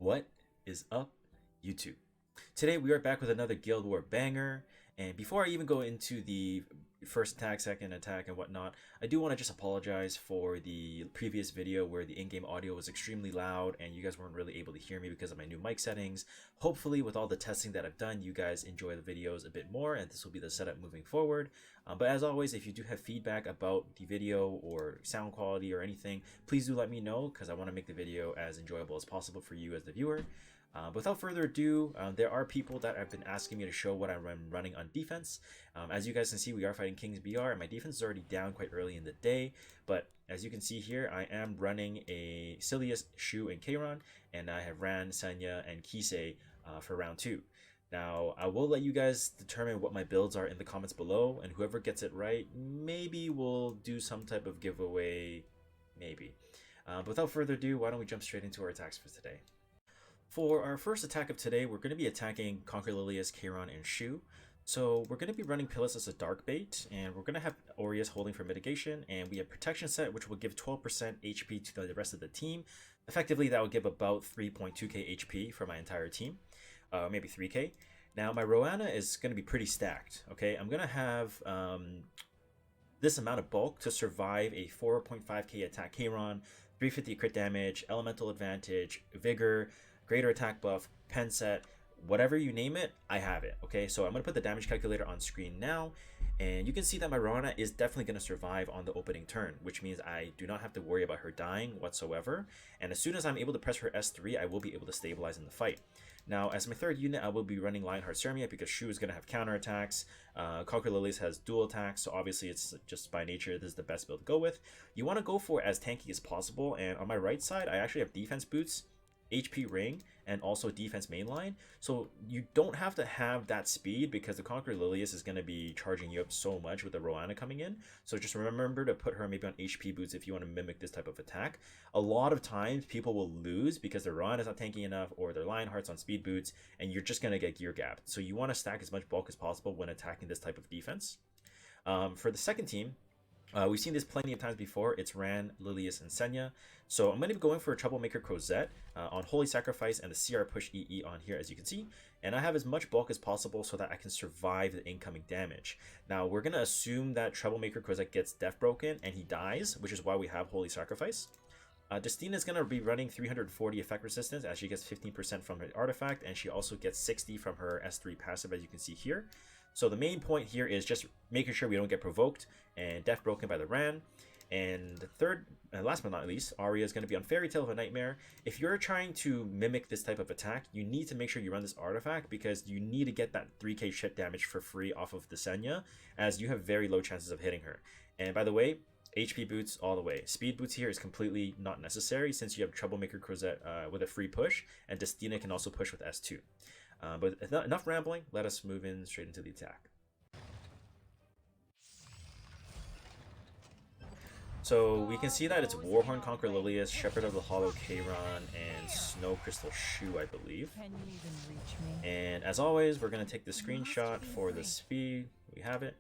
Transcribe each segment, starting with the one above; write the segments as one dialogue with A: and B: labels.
A: What is up, YouTube? Today we are back with another Guild War banger, and before I even go into the first attack, second attack, and whatnot, I do want to just apologize for the previous video where the in-game audio was extremely loud and you guys weren't really able to hear me because of my new mic settings. Hopefully with all the testing that I've done, you guys enjoy the videos a bit more, and this will be the setup moving forward. But as always, if you do have feedback about the video or sound quality or anything, please do let me know because I want to make the video as enjoyable as possible for you as the viewer. Without further ado, there are people that have been asking me to show what I'm running on defense. As you guys can see, we are fighting KingsBR, and my defense is already down quite early in the day. But as you can see here, I am running a Silius, Shu, and Kayron, and I have ran Senya and Kisei for round 2. Now, I will let you guys determine what my builds are in the comments below, and whoever gets it right, maybe we'll do some type of giveaway, maybe. But without further ado, why don't we jump straight into our attacks for today. For our first attack of today, we're going to be attacking Conquer Lilius, Kayron, and Shu. So we're going to be running Pillis as a dark bait, and we're going to have Aureus holding for mitigation, and we have protection set, which will give 12% HP to the rest of the team. Effectively, that will give about 3.2k HP for my entire team, maybe 3k. Now, my Roanna is going to be pretty stacked, okay? I'm going to have this amount of bulk to survive a 4.5k attack Kayron, 350 crit damage, elemental advantage, vigor, greater attack buff, pen set, whatever you name it, I have it. Okay, so I'm going to put the damage calculator on screen now, and you can see that my Roanna is definitely going to survive on the opening turn, which means I do not have to worry about her dying whatsoever. And as soon as I'm able to press her S3, I will be able to stabilize in the fight. Now, as my third unit, I will be running Lionheart Sermia because Shu is going to have counter attacks. Conquer Lilius has dual attacks, so obviously it's just by nature this is the best build to go with. You want to go for as tanky as possible, and on my right side, I actually have defense boots, HP ring, and also defense mainline, so you don't have to have that speed because the Conqueror Lilius is going to be charging you up so much with the Roanna coming in. So just remember to put her maybe on HP boots if you want to mimic this type of attack. A lot of times people will lose because their Roanna is not tanky enough or their Lionheart's on speed boots, and you're just going to get gear gapped. So you want to stack as much bulk as possible when attacking this type of defense. For the second team, we've seen this plenty of times before. It's Ran, Lilius, and Senya. So I'm going to be going for a Troublemaker Crozet on Holy Sacrifice and the CR Push EE on here, as you can see. And I have as much bulk as possible so that I can survive the incoming damage. Now, we're going to assume that Troublemaker Crozet gets Death Broken and he dies, which is why we have Holy Sacrifice. Destina is going to be running 340 effect resistance as she gets 15% from her artifact, and she also gets 60 from her S3 passive, as you can see here. So the main point here is just making sure we don't get provoked and Death Broken by the Ran. And the third, and last but not least, Arya is going to be on Fairy Tale of a Nightmare. If you're trying to mimic this type of attack, you need to make sure you run this artifact because you need to get that 3k shit damage for free off of the Senya, as you have very low chances of hitting her. And by the way, HP boots all the way. Speed boots here is completely not necessary since you have Troublemaker Crozet with a free push, and Destina can also push with S2. But enough rambling, let us move in straight into the attack. So we can see that it's Warhorn Conquer Lilius, Shepherd of the Hollow Kayron, and Snow Crystal Shu, I believe. And as always, we're going to take the screenshot for the speed. We have it.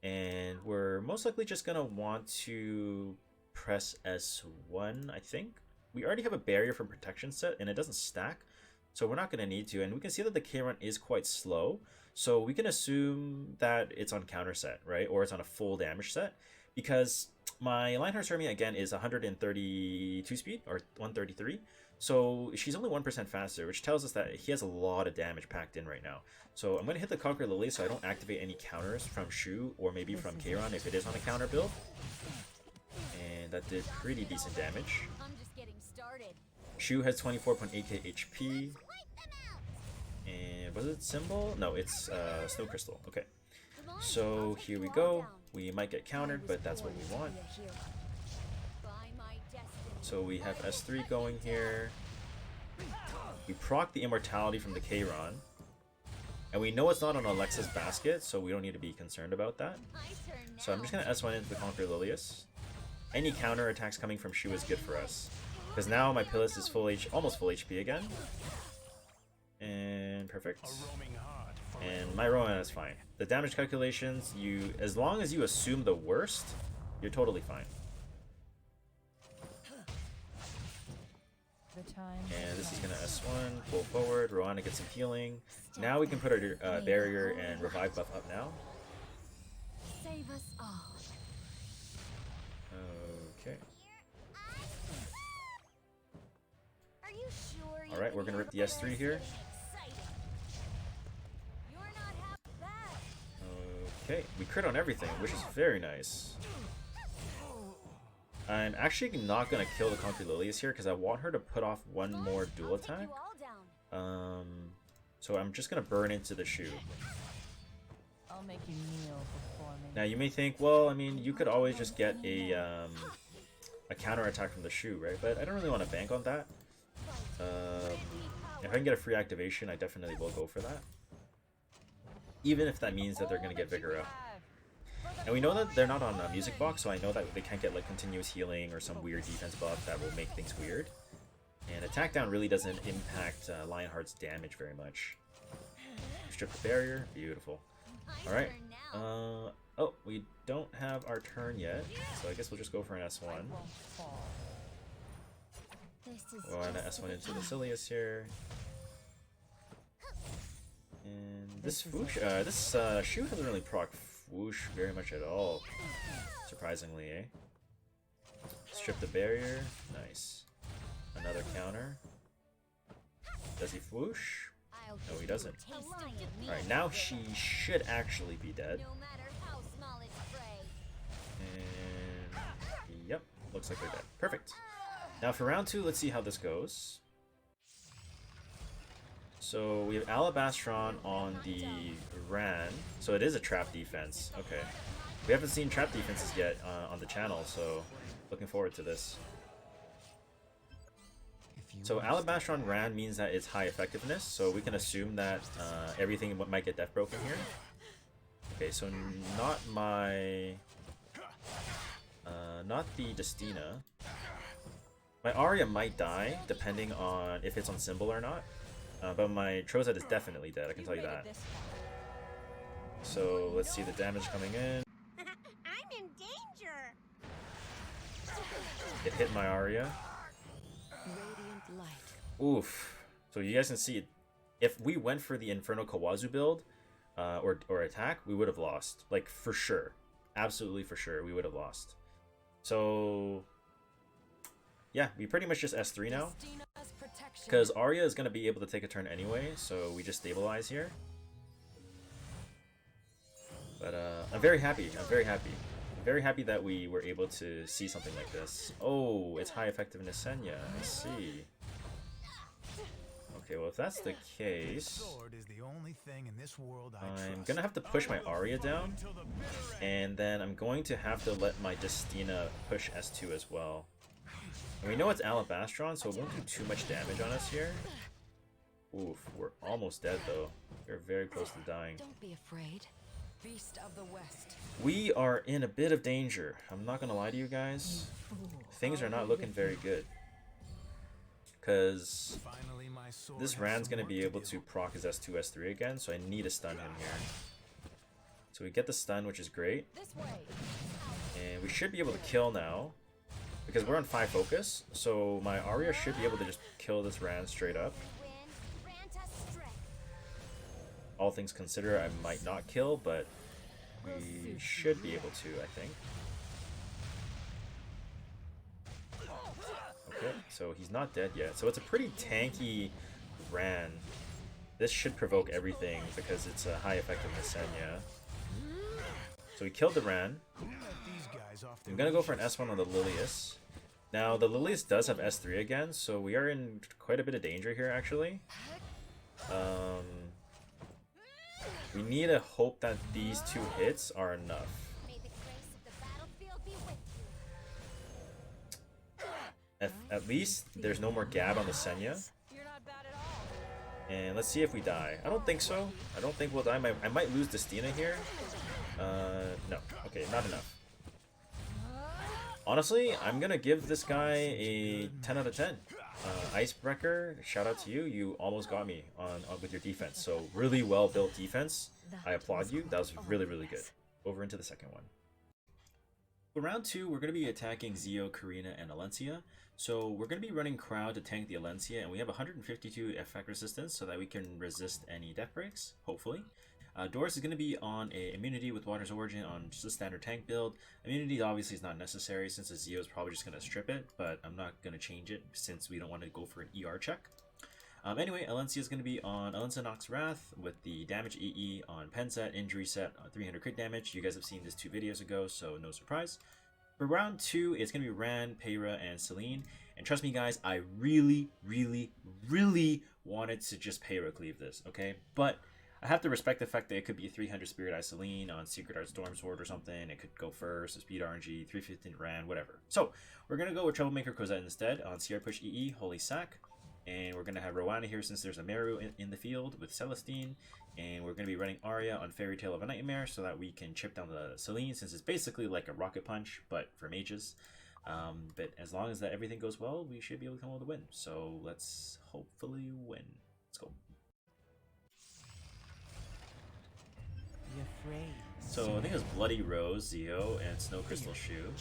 A: And we're most likely just going to want to press S1, I think. We already have a barrier from protection set, and it doesn't stack. So we're not going to need to, and we can see that the Kayron is quite slow, so we can assume that it's on counter set, right? Or it's on a full damage set, because my Lionheart Sermia again is 132 speed, or 133, so she's only 1% faster, which tells us that he has a lot of damage packed in right now. So I'm going to hit the Conquer Lily so I don't activate any counters from Shu, or maybe from Kayron if it is on a counter build. And that did pretty decent damage. Shu has 24.8k HP. And was it Symbol? No, it's Snow Crystal. Okay. So here we go. We might get countered, but that's what we want. So we have S3 going here. We proc the Immortality from the Kayron. And we know it's not on Alexa's basket, so we don't need to be concerned about that. So I'm just going to S1 into the Conquer Lilius. Any counter attacks coming from Shu is good for us. Because now my Pillis is almost full HP again. And perfect. And my Rowan is fine. The damage calculations, as long as you assume the worst, you're totally fine. And this is gonna S1, pull forward, Roanna gets some healing. Now we can put our barrier and revive buff up now.
B: Save us all.
A: Okay.
B: Are you sure?
A: Alright, we're gonna rip the S3 here.
B: You're not half bad.
A: Okay, we crit on everything, which is very nice. I'm actually not gonna kill the Concrete Lilius here because I want her to put off one more dual attack. So I'm just gonna burn into the shoe.
C: I'll make you kneel before me.
A: Now you may think, well, I mean, you could always just get a counter attack from the shoe, right? But I don't really want to bank on that. If I can get a free activation, I definitely will go for that. Even if that means that they're gonna get Vigor up. And we know that they're not on a music box, so I know that they can't get like continuous healing or some weird defense buff that will make things weird. And attack down really doesn't impact Lionheart's damage very much. Strip the barrier, beautiful. Alright, oh, we don't have our turn yet, so I guess we'll just go for an S1. We'll add an S1 into the Silius here. And this shoe doesn't really proc Whoosh very much at all, surprisingly, eh? Strip the barrier, nice. Another counter. Does he whoosh? No, he doesn't. Alright, now she should actually be dead. And yep, looks like they're dead. Perfect. Now for round 2, let's see how this goes. So we have Alabastron on the Ran. So it is a trap defense. Okay. We haven't seen trap defenses yet on the channel, so looking forward to this. So Alabastron Ran means that it's high effectiveness, so we can assume that everything might get death broken here. Okay, so not my... not the Destina. My Arya might die, depending on if it's on Symbol or not. But my Trozad is definitely dead, I can tell you that. So let's see the damage coming in.
B: I'm in danger.
A: It hit my Arya. Oof. So you guys can see, if we went for the Infernal Kawazu build, or attack, we would have lost. Like, for sure. Absolutely for sure, we would have lost. So... yeah, we pretty much just S3 now. Because Arya is going to be able to take a turn anyway, so we just stabilize here. But I'm very happy. I'm very happy. I'm very happy that we were able to see something like this. Oh, it's high effectiveness Senya. I see. Okay, well if that's the case, I'm going to have to push my Arya down. And then I'm going to have to let my Destina push S2 as well. And we know it's Alabastron, so it won't do too much damage on us here. Oof, we're almost dead though. We're very close to dying.
C: Don't be afraid. Beast of the West.
A: We are in a bit of danger. I'm not gonna lie to you guys. Things are not looking very good. Because this Ran's gonna be able to proc his S2, S3 again, so I need to stun him here. So we get the stun, which is great. And we should be able to kill now. Because we're on 5 focus, so my Arya should be able to just kill this Ran straight up. All things considered, I might not kill, but we should be able to, I think. Okay, so he's not dead yet. So it's a pretty tanky Ran. This should provoke everything because it's a high effectiveness Senya. So we killed the Ran. I'm gonna go for an S1 on the Lilius. Now, the Lilius does have S3 again, so we are in quite a bit of danger here, actually. We need to hope that these 2 hits are enough. At least, there's no more Gab on the Senya. And let's see if we die. I don't think so. I don't think we'll die. I might lose Destina here. No. Okay, not enough. Honestly, I'm gonna give this guy a 10 out of 10. EISBRECHER, shout out to you. You almost got me on with your defense. So really well built defense. I applaud you. That was really, really good. Over into the second one. For round 2, we're going to be attacking Zio, Karina, and Alencia. So we're going to be running Crowd to tank the Alencia, and we have 152 effect resistance so that we can resist any death breaks, hopefully. Doris is going to be on a immunity with Water's Origin on just a standard tank build. Immunity obviously is not necessary since the Zeo is probably just going to strip it, but I'm not going to change it since we don't want to go for an ER check. Anyway, Alencia is going to be on Alencia Nox Wrath with the damage EE on pen set, injury set, 300 crit damage. You guys have seen this 2 videos ago, so no surprise. For round 2, it's going to be Ran, Peyra, and Celine. And trust me guys, I really wanted to just Peyra cleave this, okay? But I have to respect the fact that it could be 300 Spirit Eye Celine on Secret Art Storm Sword or something. It could go first, a Speed RNG, 315 Ran, whatever. So, we're going to go with Troublemaker Cosette instead on CR Push EE, Holy Sack. And we're going to have Rowana here since there's a Meru in the field with Celestine. And we're going to be running Arya on Fairy Tale of a Nightmare so that we can chip down the Celine since it's basically like a Rocket Punch, but for mages. But as long as that everything goes well, we should be able to come out with a win. So let's hopefully win. Let's go.
C: Be afraid.
A: So I think it's Bloody Rose, Zeo, and Snow Crystal Shoe.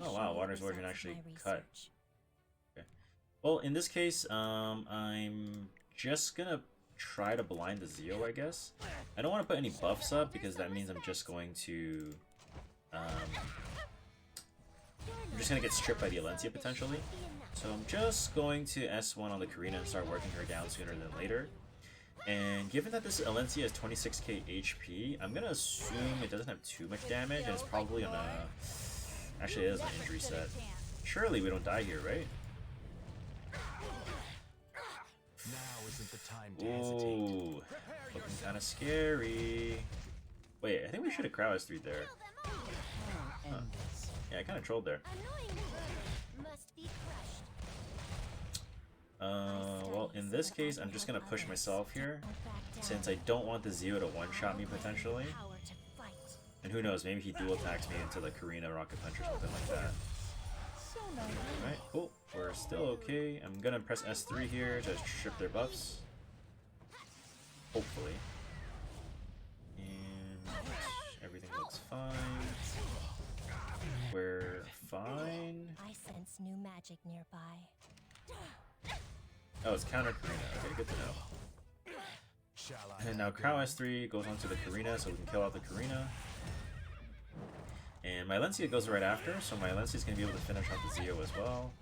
A: Oh wow, Water's Origin actually cut. Okay. Well, in this case, I'm just gonna try to blind the Zeo, I guess. I don't want to put any buffs up because that means I'm just going to I'm just gonna get stripped by the Alencia potentially. So I'm just going to S1 on the Karina and start working her down sooner than later. And given that this Alencia is 26k HP, I'm gonna assume it doesn't have too much damage, and it's probably on a... Actually, it is an injury set. Surely we don't die here, right? Ooh, looking kind of scary. Wait, I think we should have Crow S3 there. Huh. Yeah, I kind of trolled there. Well, in this case, I'm just gonna push myself here, since I don't want the Zeo to one-shot me potentially. And who knows, maybe he dual attacks me into the Karina Rocket Punch or something like that. Alright, cool. We're still okay. I'm gonna press S3 here to strip their buffs. Hopefully. And everything looks fine. We're fine.
B: I sense new magic nearby.
A: Oh, it's counter Karina. Okay, good to know. And now Crow S3 goes onto the Karina, so we can kill out the Karina. And my Alencia goes right after, so my Alencia is going to be able to finish off the Zeo as well.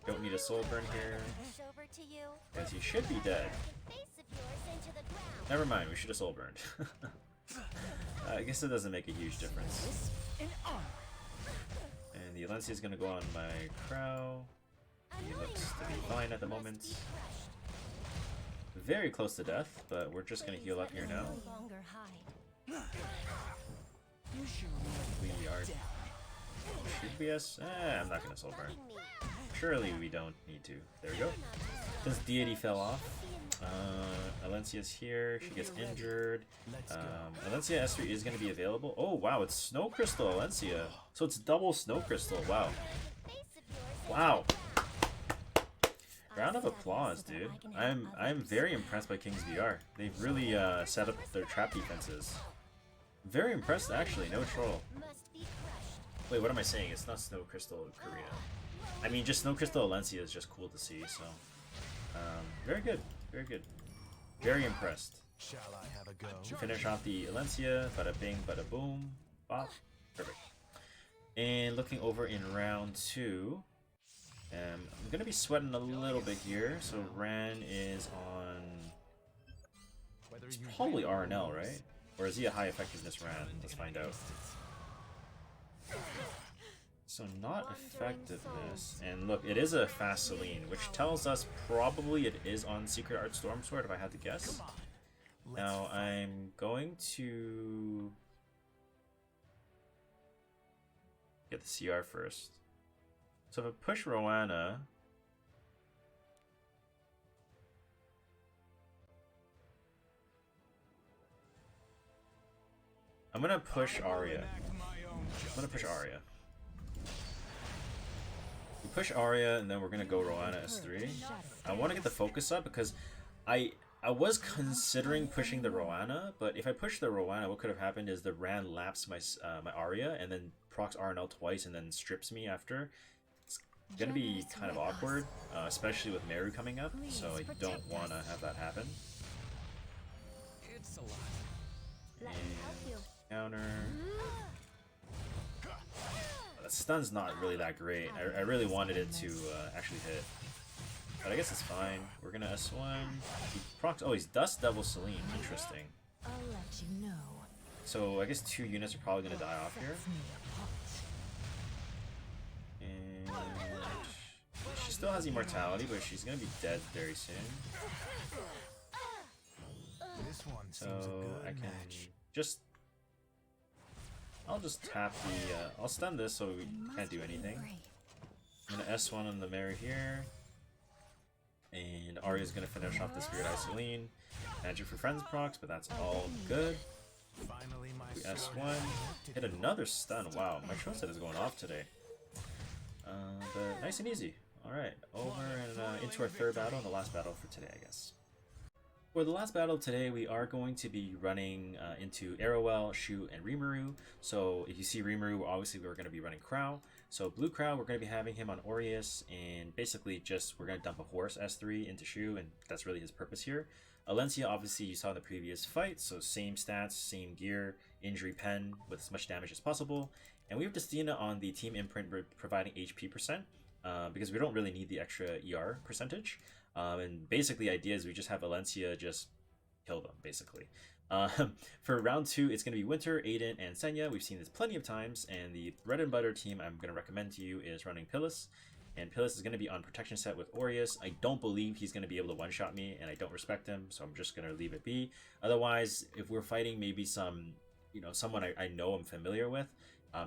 A: Don't need a soul burn here, because he should be dead. Never mind, we should have soul burned. I guess it doesn't make a huge difference. And the Alencia is going to go on my Crow. He looks to be fine at the moment. Very close to death, but we're just going to heal up here now. We are... Should we S? I'm not going to soul burn. Surely we don't need to. There we go. Since Deity fell off, Alencia's here. She gets injured. Alencia S3 is going to be available. Oh wow, it's Snow Crystal Alencia. So it's double Snow Crystal. Wow. Wow. Round of applause, dude. I'm very impressed by KingsBR. They've really set up their trap defenses. Very impressed actually, no troll. Wait, what am I saying? It's not Snow Crystal Karina. I mean, just Snow Crystal Alencia is just cool to see, so... very good, very good. Very impressed. Finish off the Alencia, bada bing, bada boom, bop. Perfect. And looking over in round 2, I'm gonna be sweating a little bit here. So Ran is on... It's probably RNL, right? Or is he a high effectiveness Ran? Let's find out. So not effectiveness, and look, it is a fast Celine, which tells us probably it is on Secret Art Storm Sword if I had to guess. Now I'm going to get the CR first. So if I push Rowana, I'm gonna push Arya. We push Arya, and then we're gonna go Rowana S3. I want to get the focus up because I I was considering pushing the Roana, but if I push the Roana, what could have happened is the Ran laps my Arya and then procs RNL twice and then strips me after. It's gonna be kind of awkward, especially with Meru coming up, so I don't want to have that happen.
D: It's a lot.
A: And counter. The stun's not really that great. I really wanted it to actually hit. But I guess it's fine. We're gonna S1. He procs. Oh, he's Dust Devil Celine. Interesting.
C: I'll let you know.
A: So I guess 2 units are probably gonna die off here. And she still has immortality, but she's gonna be dead very soon.
D: This one seems
A: So
D: a good
A: I can
D: match.
A: just. I'll just tap the. I'll stun this so we can't do anything. I'm gonna S1 on the Mary here. And Arya's gonna finish off the Spirit Eye Celine. Magic for Friends procs, but that's all good.
D: Finally, my
A: We
D: sword
A: S1.
D: has connected
A: Hit another stun. Wow, my Tron set is going off today. But nice and easy. Alright, over and into our third battle and the last battle for today, I guess. For the last battle today, we are going to be running into Arrowell, Shu, and Rimuru. So if you see Rimuru, obviously we're going to be running Crow. So Blue Crow, we're going to be having him on Aureus, and basically just we're going to dump a horse S3 into Shu, and that's really his purpose here. Alencia, obviously you saw in the previous fight, so same stats, same gear, injury pen with as much damage as possible. And we have Destina on the team imprint providing HP percent, because we don't really need the extra ER percentage. And basically the idea is we just have Alencia just kill them, basically. For round 2, it's going to be Winter, Aiden, and Senya. We've seen this plenty of times, and the bread and butter team I'm going to recommend to you is running Pillis. And Pillis is going to be on protection set with Aureus. I don't believe he's going to be able to one-shot me, and I don't respect him, so I'm just going to leave it be. Otherwise, if we're fighting maybe someone I know I'm familiar with,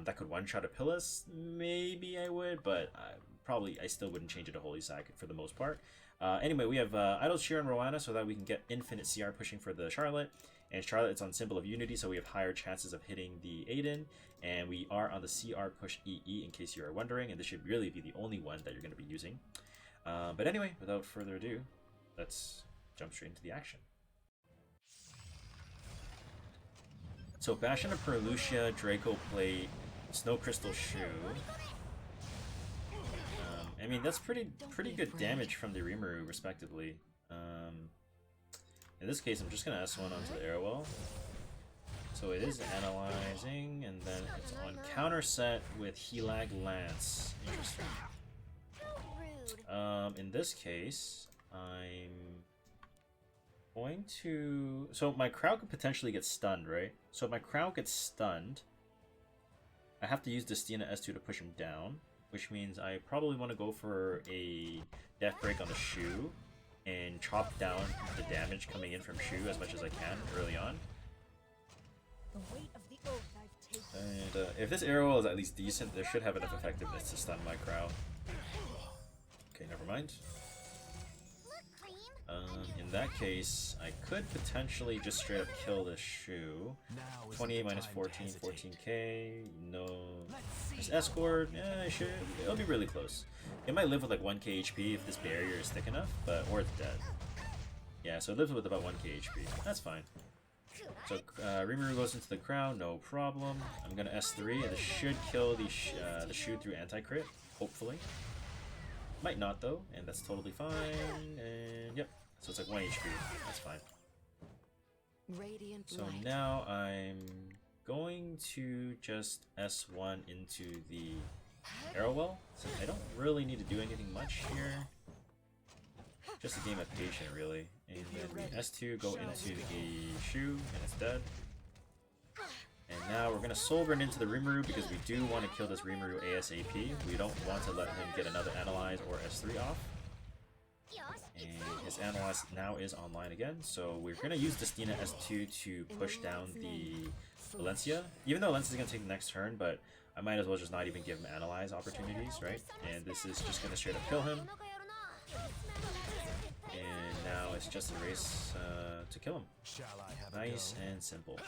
A: that could one-shot a Pillis, maybe I would, but I still wouldn't change it to Holy Sack for the most part. Anyway, we have Idle Sheer and Rowana so that we can get infinite CR pushing for the Charlotte. And Charlotte is on Symbol of Unity, so we have higher chances of hitting the Aiden. And we are on the CR push EE, in case you are wondering, and this should really be the only one that you're going to be using. But anyway, without further ado, let's jump straight into the action. So Bastion of Perlucia, Draco Plate, Snow Crystal Shoe. I mean, that's pretty good damage from the Rimuru, respectively. In this case, I'm just going to S1 onto the Arrowell. So it is analyzing, and then it's on counter set with Helag Lance. Interesting. In this case, I'm going to... So my Crow could potentially get stunned, right? So if my Crow gets stunned, I have to use Destina S2 to push him down, which means I probably want to go for a Death Break on the Shu and chop down the damage coming in from Shu as much as I can early on. And if this arrow is at least decent, there should have enough effectiveness to stun my Crow. Okay, never mind. In that case, I could potentially just straight up kill this Shu. 28 minus 14, 14k. No. This escort, yeah, it'll be really close. It might live with like 1k HP if this barrier is thick enough, or it's dead. Yeah, so it lives with about 1k HP. That's fine. So Rimuru goes into the crown, no problem. I'm gonna S3, and this should kill the Shu through anti-crit, hopefully. Might not though, and that's totally fine. And yep, so it's like 1 HP. That's fine. So now I'm going to just S1 into the Arrowell, since I don't really need to do anything much here. Just a game of patient, really. And then we S2 go into the Shu, and it's dead. And now we're gonna Soul Burn into the Rimuru because we do want to kill this Rimuru ASAP. We don't want to let him get another Analyze or S3 off. And his Analyze now is online again, so we're gonna use Destina S2 to push down the Valencia. Even though Valencia's gonna take the next turn, but I might as well just not even give him Analyze opportunities, right? And this is just gonna straight up kill him. And now it's just a race to kill him. Nice and simple.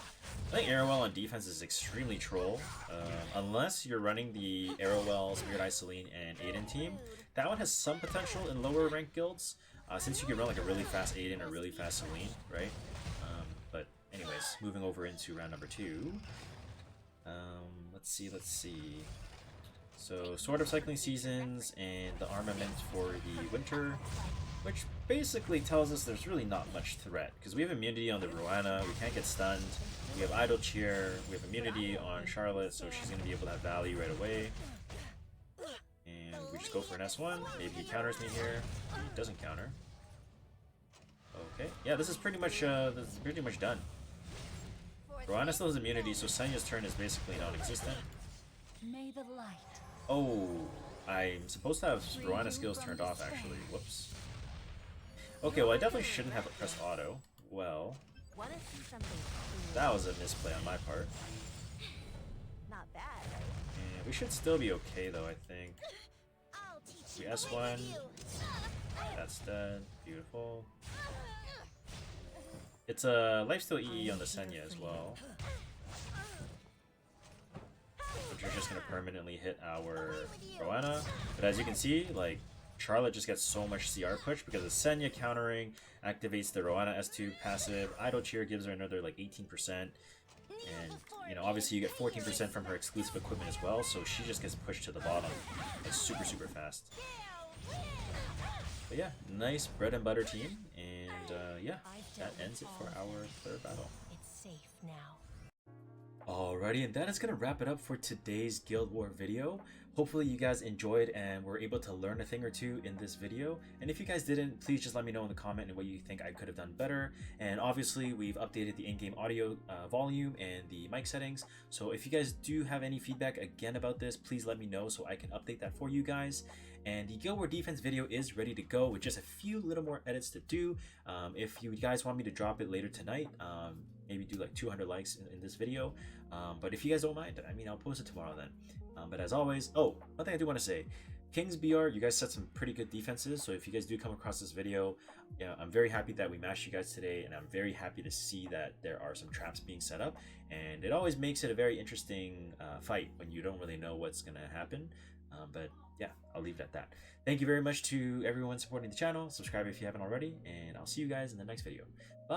A: I think Arrowell on defense is extremely troll. Unless you're running the Arrowell, Spirit Eye Celine, and Aiden team. That one has some potential in lower ranked guilds. since you can run like a really fast Aiden or really fast Celine, right? But anyways, moving over into round number 2. Let's see. So Sword of Cycling Seasons and the armament for the winter, which basically tells us there's really not much threat because we have immunity on the Roanna, we can't get stunned. We have Idle Cheer, we have immunity on Charlotte, so she's going to be able to have value right away. And we just go for an S1. Maybe he counters me here. He doesn't counter. Okay, yeah, this is pretty much done. Roanna still has immunity, so Senya's turn is basically non-existent.
C: May the light.
A: Oh, I'm supposed to have Roanna skills turned off actually. Whoops. Okay, well I definitely shouldn't have pressed auto. Well,
B: Wanna see something cool?
A: that was a misplay on my part.
B: Not bad.
A: And we should still be okay though, I think.
B: I'll teach
A: We
B: you
A: S1.
B: you.
A: That's dead. Beautiful. It's a lifesteal EE on the Senya as well. Which are just going to permanently hit our Roanna. But as you can see, like, Charlotte just gets so much CR push because the Senya countering activates the Roanna S2 passive. Idle Cheer gives her another like 18%. And, you know, obviously you get 14% from her exclusive equipment as well, so she just gets pushed to the bottom like super fast. But yeah, nice bread and butter team, and yeah, that ends it for our third battle.
B: It's safe now.
A: Alrighty, and that is going to wrap it up for today's Guild War video. Hopefully you guys enjoyed and were able to learn a thing or two in this video. And if you guys didn't, please just let me know in the comment what you think I could have done better. And obviously we've updated the in-game audio volume and the mic settings. So if you guys do have any feedback again about this, please let me know so I can update that for you guys. And the Guild War defense video is ready to go with just a few little more edits to do. If you guys want me to drop it later tonight, maybe do like 200 likes in this video. But if you guys don't mind, I mean, I'll post it tomorrow then. But as always, oh, one thing I do want to say, KingsBR, you guys set some pretty good defenses. So if you guys do come across this video, yeah, I'm very happy that we matched you guys today, and I'm very happy to see that there are some traps being set up. And it always makes it a very interesting fight when you don't really know what's going to happen. But yeah, I'll leave it at that. Thank you very much to everyone supporting the channel. Subscribe if you haven't already, and I'll see you guys in the next video. Bye!